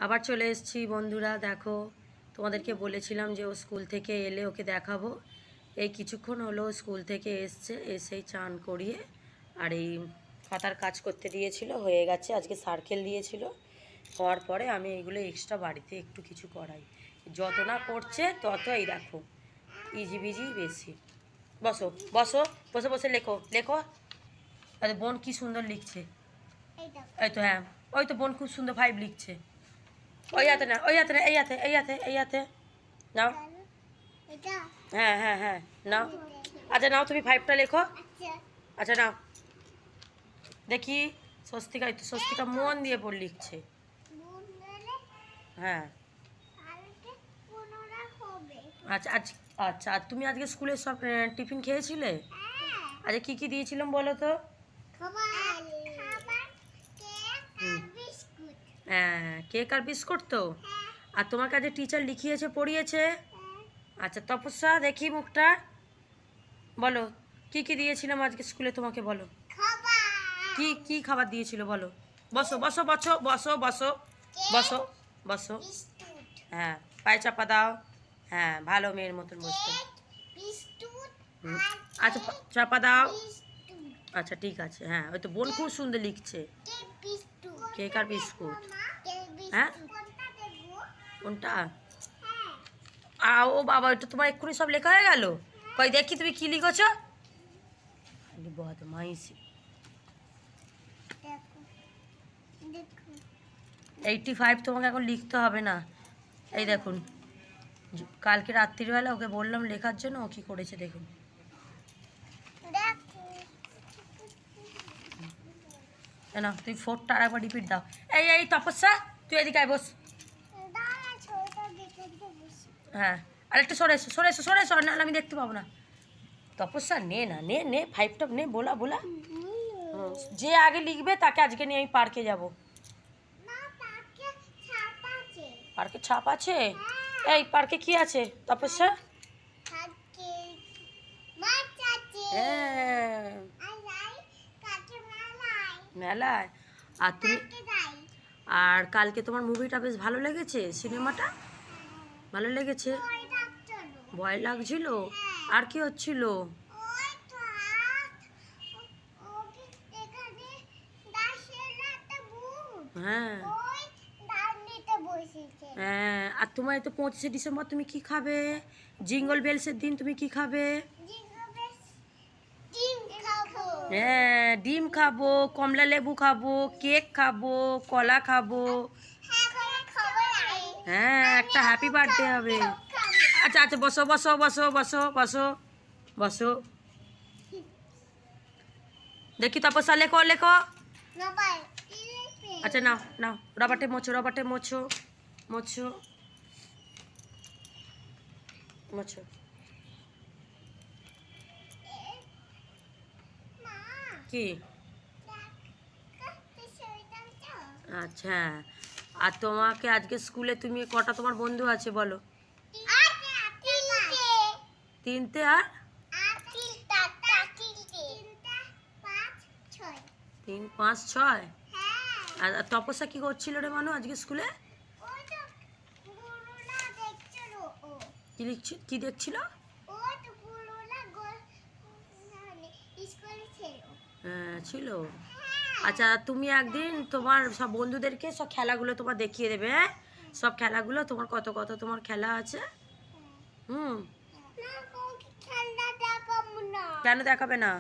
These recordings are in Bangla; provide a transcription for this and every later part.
আবার চলে এসেছি বন্ধুরা। দেখো, তোমাদেরকে বলেছিলাম যে ও স্কুল থেকে এলে ওকে দেখাবো। এই কিছুক্ষণ হলো স্কুল থেকে এসছে, এসেই চান করিয়ে আর এই খাতার কাজ করতে দিয়েছিল, হয়ে গেছে। আজকে সার্কেল দিয়েছিল, হওয়ার পরে আমি এইগুলো এক্সট্রা বাড়িতে একটু কিছু করাই। যত না করছে তত এই দেখো ইজিবিজি বেশি। বসো বসো, বসে বসে লেখো লেখো। আরে বোন কি সুন্দর লিখছে, এই তো হ্যাঁ, ওই তো বোন খুব সুন্দর 5 লিখছে। ওই হাতে না, ওই হাতে না, এই হাতে, এই হাতে, এই হাতে নাও। হ্যাঁ হ্যাঁ হ্যাঁ, নাও। আচ্ছা নাও, তুমি 5টা লেখো। আচ্ছা নাও দেখি। স্বস্তিকা, এই তো স্বস্তিকা মন দিয়ে পড়ে লিখছে। হ্যাঁ আচ্ছা আচ্ছা আচ্ছা। আর তুমি আজকে স্কুলে সব টিফিন খেয়েছিলে? আচ্ছা কী কী দিয়েছিলাম বলো তো? হ্যাঁ, কেক আর বিস্কুট তো। আর তোমার কাছে টিচার লিখিয়েছে, পড়িয়েছে? আচ্ছা তপস্যা, দেখি মুখটা বলো, কি কি দিয়েছিলাম আজকে স্কুলে তোমাকে, বলো কি কি খাবার দিয়েছিল বলো। বসো বসো বসো বসো বসো বসো বসো। হ্যাঁ, পায়ে চাপা দাও। হ্যাঁ, ভালো মেয়ের মতন বসতে। আচ্ছা চাপা দাও। আচ্ছা ঠিক আছে। হ্যাঁ, ওই তো বোন খুব সুন্দর লিখছে। কেক আর বিস্কুট। হ্যাঁ কোনটা? ও বাবা, ওইটা তোমার এক্ষুনি সব লেখা হয়ে গেল? কই দেখি তুমি কি লিখেছো। বদমাইশি। 85 তোমাকে এখন লিখতে হবে না। এই দেখুন, কালকে রাত্রিবেলা ওকে বললাম লেখার জন্য, ও কি করেছে দেখুন। না তুই 4টা আর একবার রিপিট দাও। এই এই তপস্যা, তুই এদিকে আয়, বস। হ্যাঁ, আর একটু সরে এসো, সরে এসো, সরে এসো, নাহলে আমি দেখতে পাবো না। তপস্যা নে না, নে নে 5টা নে, বলা বলা। যে আগে লিখবে তাকে আজকে নিয়ে আমি পার্কে যাব। পার্কে ছাপ আছে? এই পার্কে কি আছে তপস্যা? হ্যাঁ, মেলায়। আর তুমি, আর কালকে তোমার মুভিটা বেশ ভালো লেগেছে, সিনেমাটা ভালো লেগেছে? ভয় লাগছিল? আর কি হচ্ছিল? হ্যাঁ হ্যাঁ। আর তোমার তো 25শে ডিসেম্বর তুমি কি খাবে? জিঙ্গল বেলসের দিন তুমি কি খাবে? হ্যাঁ, ডিম খাবো, কমলা লেবু খাবো, কেক খাবো, কলা খাবো। হ্যাঁ, একটা হ্যাপি বার্থডে হবে। আচ্ছা আচ্ছা, বসো বসো বসো বসো বসো বসো। দেখি তপস্যা লেখো লেখো। আচ্ছা নাও নাও, রবার্টে মোছো, রবার্টে মোছো, মোছো মোছো। কি? আচ্ছা। আর তোমাকে আজকে স্কুলে তুমি কটা তোমার বন্ধু আছে বলো? 3টে। আর 3 5 6। আর তপস্যা কি করছিল রে মানু আজকে স্কুলে? কি লিখছিল, কি দেখছিল? হ্যাঁ ছিল। আচ্ছা তুমি একদিন তোমার সব বন্ধুদেরকে সব খেলাগুলো তোমার দেখিয়ে দেবে, হ্যাঁ? সব খেলাগুলো তোমার, কত কত তোমার খেলা আছে। হুম। কেন দেখাবে না?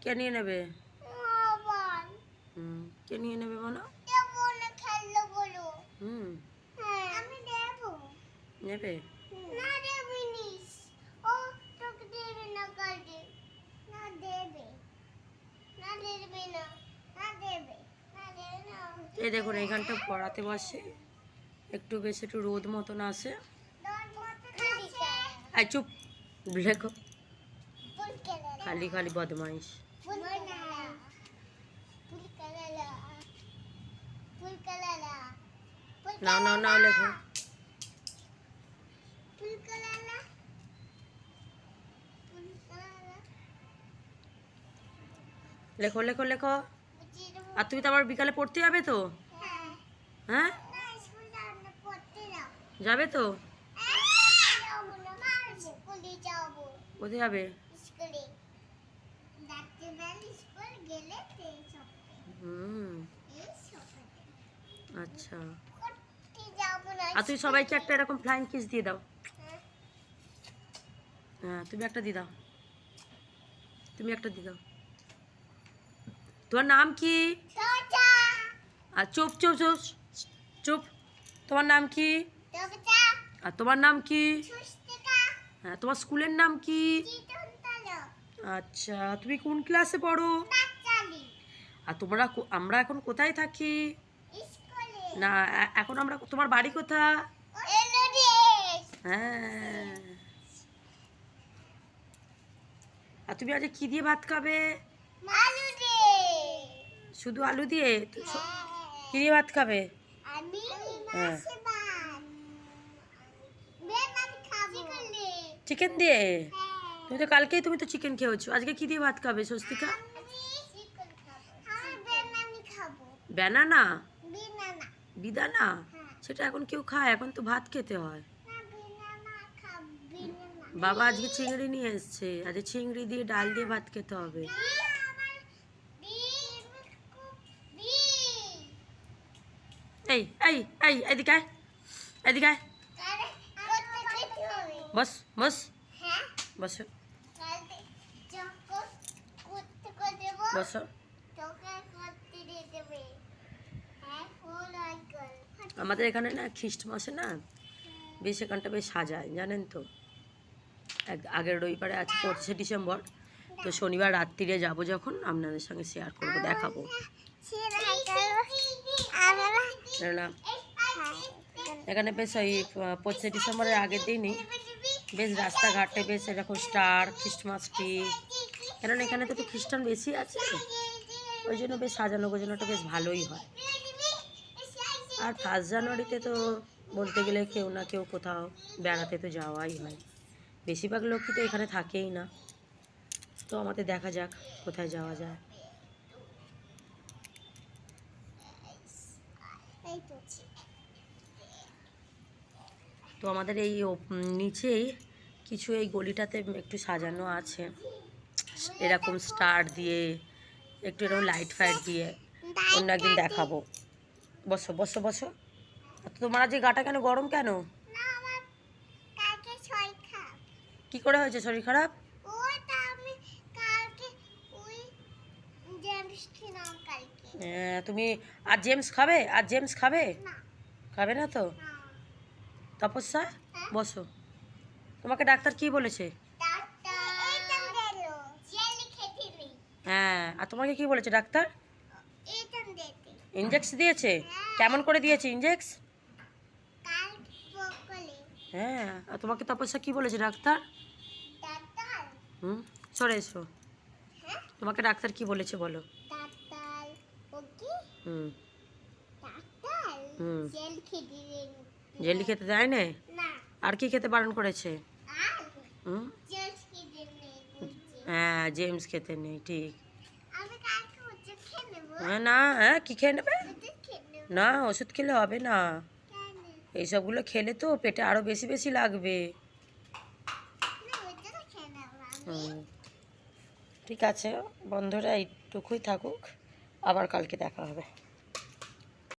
কে নিয়ে নেবে? কে নিয়ে নেবে বলো? হুম, নেবে। এই দেখুন, এইখানটা পড়াতে বসে, একটু বেশ একটু রোদ মতন আসে। আর চুপ, লেখো। খালি খালি বদমাইশ। নাও নাও নাও লেখো। লেখো লেখো লেখো। আর তুমি তো আবার বিকালে পড়তে যাবে তো? হ্যাঁ, যাবে তো? কোথায় যাবে? হুম, আচ্ছা। আর তুই সবাইকে একটা এরকম ফ্লাইং কিস দিয়ে দাও। হ্যাঁ, তুমি একটা দিয়ে দাও। তুমি একটা দিয়ে দাও। তোমার নাম কি? আর চুপ চুপ চুপ চুপ। তোমার নাম কি? আর তোমার নাম কি? হ্যাঁ, তোমার স্কুলের নাম কি? আচ্ছা, তুমি কোন ক্লাসে পড়ো? আর আমরা এখন কোথায় থাকি? না, এখন আমরা, তোমার বাড়ি কোথায়? হ্যাঁ। আর তুমি আজ কি দিয়ে ভাত খাবে? শুধু আলু দিয়ে? কি দিয়ে ভাত খাবে? হ্যাঁ, চিকেন দিয়ে? তুমি তো চিকেন খেয়েছো, আজকে কি দিয়ে ভাত খাবে স্বস্তিকা? ব্যানানা? বিদানা? সেটা এখন কেউ খায়? এখন তো ভাত খেতে হয়। বাবা আজকে চিংড়ি নিয়ে এসছে, আজকে চিংড়ি দিয়ে ডাল দিয়ে ভাত খেতে হবে। এই এই এই এদিকে আয়, এদিকে আয়। বস বস বসো বসো। আমাদের এখানে না খ্রিস্ট মাসে না বেশ এখানটা বেশ সাজায়, জানেন তো। আগের রবিবারে আছে 25শে ডিসেম্বর, তো শনিবার রাত্রিরে যাব যখন আপনাদের সঙ্গে শেয়ার করবো, দেখাবো। না, এখানে বেশ ওই 25শে ডিসেম্বরের আগের দিনই বেশ রাস্তাঘাটে বেশ এরকম স্টার, খ্রিস্টমাস ট্রি, কারণ এখানে তো একটু খ্রিস্টান বেশি আছে, ওই জন্য বেশ সাজানো গোজানোটা বেশ ভালোই হয়। আর 1 জানুয়ারিতে তো বলতে গেলে কেউ না কেউ কোথাও বেড়াতে তো যাওয়াই হয়, বেশিরভাগ লোকই তো এখানে থাকেই না। তো আমাদের দেখা যাক কোথায় যাওয়া যায়। তো আমাদের এই নিচেই কিছু এই গলিটাতে একটু সাজানো আছে এরকম স্টার দিয়ে, একটু এরকম লাইট ফাইট দিয়ে, অন্য একদিন দেখাবো। বসো বসো বসো। তোমার আজকে গাটা কেন গরম কেন? কি করে হয়েছে শরীর খারাপ? তুমি আর জেমস খাবে? আর জেমস খাবে? খাবে না তো? তপস্যা বসো। তোমাকে ডাক্তার কি বলেছে? হ্যাঁ, আর তোমাকে কি বলেছে ডাক্তার? ইনজেক্স দিয়েছে? কেমন করে দিয়েছে ইনজেক্স? হ্যাঁ, আর তোমাকে তপস্যা কি বলেছে ডাক্তার? সরে এসো। তোমাকে ডাক্তার কি বলেছে বলো? জেলি খেতে দেয় না? আর কি খেতে বারণ করেছে? হ্যাঁ, জেমস খেতে নেই, ঠিক। হ্যাঁ, না, হ্যাঁ, কি খেয়ে নেবে? না, ওষুধ খেলে হবে না, এইসবগুলো খেলে তো পেটে আরো বেশি বেশি লাগবে। ঠিক আছে বন্ধুরা, এইটুকুই থাকুক, আবার কালকে দেখা হবে।